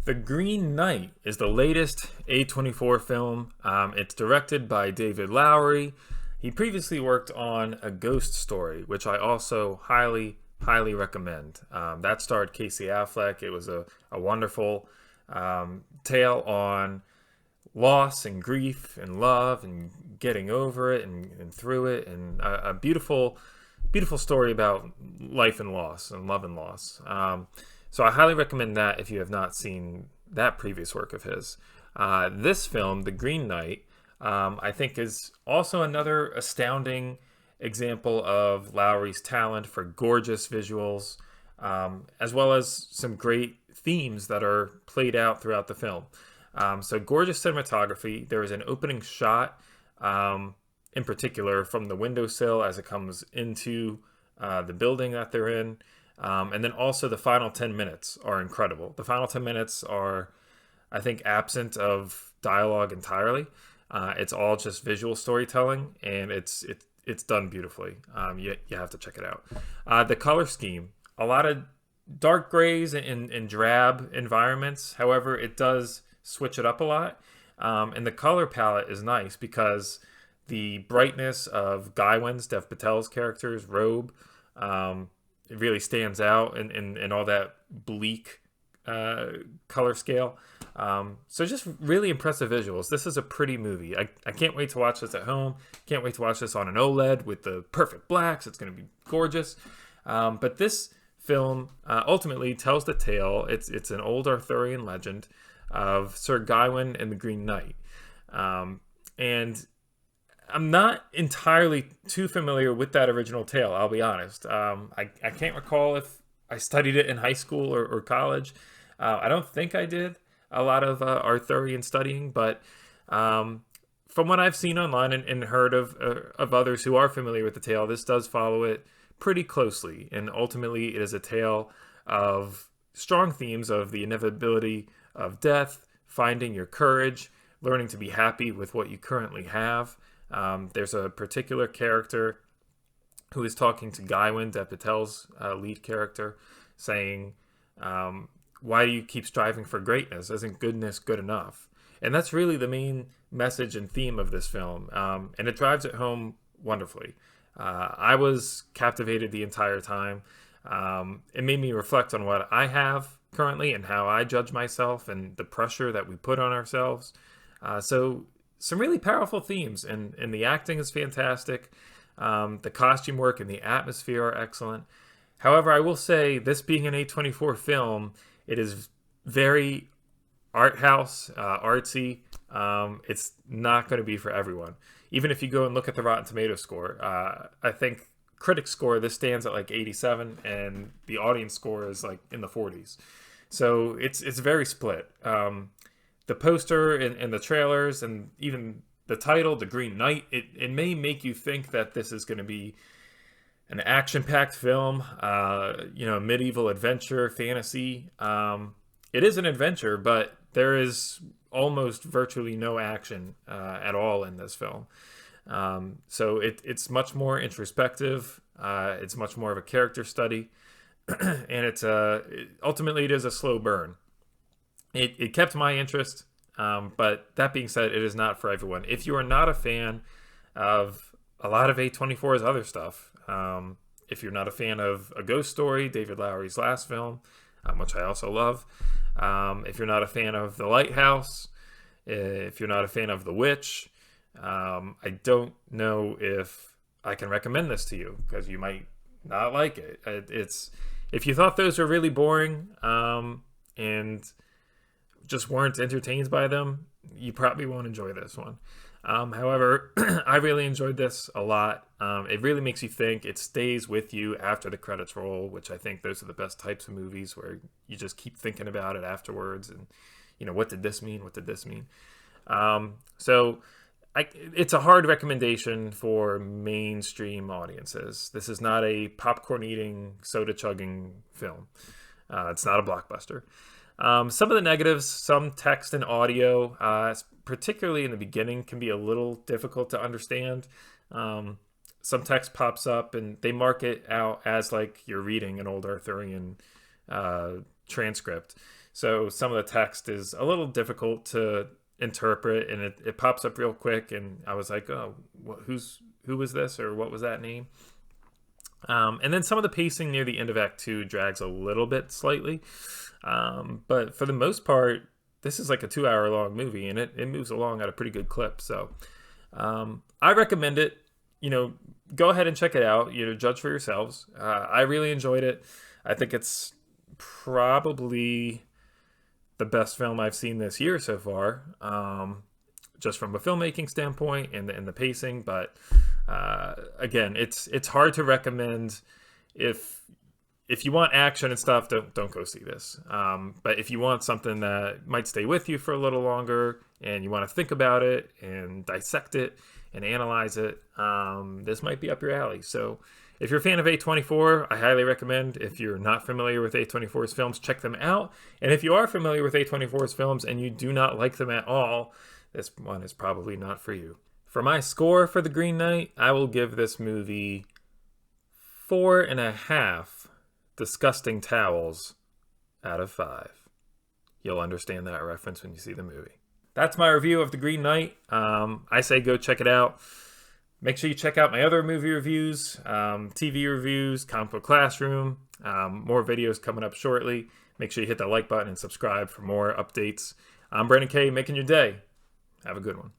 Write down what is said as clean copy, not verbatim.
The Green Knight is the latest A24 film. It's directed by David Lowery. He previously worked on A Ghost Story, which I also highly recommend. That starred Casey Affleck. It was a wonderful tale on loss and grief and love and getting over it and through it, and a beautiful story about life and loss and love and loss. So I highly recommend that if you have not seen that previous work of his. This film, The Green Knight, I think is also another astounding example of Lowry's talent for gorgeous visuals, as well as some great themes that are played out throughout the film. So gorgeous cinematography. There is an opening shot, in particular, from the windowsill as it comes into the building that they're in. And then also the final 10 minutes are incredible. The final 10 minutes are, I think, absent of dialogue entirely. It's all just visual storytelling, and it's done beautifully. You have to check it out. The color scheme, a lot of dark grays and drab environments. However, it does switch it up a lot. And the color palette is nice because the brightness of Gaiwan's, devpatel's character's robe, it really stands out in all that bleak color scale. So just really impressive visuals. This is a pretty movie. I can't wait to watch this at home. Can't wait to watch this on an OLED with the perfect blacks. It's going to be gorgeous. But this film ultimately tells the tale. It's an old Arthurian legend of Sir Gawain and the Green Knight. And I'm not entirely too familiar with that original tale, I'll be honest. I can't recall if I studied it in high school or college. I don't think I did a lot of Arthurian studying, but from what I've seen online and heard of others who are familiar with the tale, this does follow it pretty closely. And ultimately, it is a tale of strong themes of the inevitability of death, finding your courage, learning to be happy with what you currently have. There's a particular character who is talking to Gaiwan, devpatel's lead character, saying, why do you keep striving for greatness? Isn't goodness good enough? And that's really the main message and theme of this film. And it drives it home wonderfully. I was captivated the entire time. It made me reflect on what I have currently and how I judge myself and the pressure that we put on ourselves. So some really powerful themes, and the acting is fantastic. The costume work and the atmosphere are excellent. However, I will say, this being an A24 film, it is very art house, artsy. It's not going to be for everyone. Even if you go and look at the Rotten Tomatoes score, I think critic score, this stands at like 87, and the audience score is like in the 40s. So it's very split. The poster and the trailers and even the title, The Green Knight, it may make you think that this is going to be an action-packed film, medieval adventure, fantasy. It is an adventure, but there is almost virtually no action at all in this film. So it's much more introspective. It's much more of a character study. And ultimately it is a slow burn. It kept my interest, but that being said, it is not for everyone. If you are not a fan of a lot of A24's other stuff, if you're not a fan of A Ghost Story, David Lowery's last film, which I also love, if you're not a fan of The Lighthouse, if you're not a fan of The Witch, I don't know if I can recommend this to you, because you might not like it. If you thought those were really boring and just weren't entertained by them, you probably won't enjoy this one. However, I really enjoyed this a lot. It really makes you think. It stays with you after the credits roll, which I think those are the best types of movies, where you just keep thinking about it afterwards. And, what did this mean? What did this mean? It's a hard recommendation for mainstream audiences. This is not a popcorn-eating, soda-chugging film. It's not a blockbuster. Some of the negatives, some text and audio, particularly in the beginning, can be a little difficult to understand. Some text pops up and they mark it out as like you're reading an old Arthurian transcript. So some of the text is a little difficult to interpret, and it pops up real quick. And I was like, oh, who was this, or what was that name? And then some of the pacing near the end of Act 2 drags a little bit slightly. But for the most part, this is like a 2-hour long movie, and it moves along at a pretty good clip. So I recommend it. Go ahead and check it out. Judge for yourselves. I really enjoyed it. I think it's probably the best film I've seen this year so far, just from a filmmaking standpoint and the pacing. But again, it's hard to recommend. If you want action and stuff, don't go see this. But if you want something that might stay with you for a little longer, and you want to think about it and dissect it and analyze it, this might be up your alley. So if you're a fan of A24, I highly recommend. If you're not familiar with A24's films, check them out. And if you are familiar with A24's films and you do not like them at all, this one is probably not for you. For my score for The Green Knight, I will give this movie 4.5 disgusting towels out of 5. You'll understand that reference when you see the movie. That's my review of The Green Knight. I say go check it out. Make sure you check out my other movie reviews, TV reviews, Comic Book Classroom. More videos coming up shortly. Make sure you hit that like button and subscribe for more updates. I'm Brandon K, making your day. Have a good one.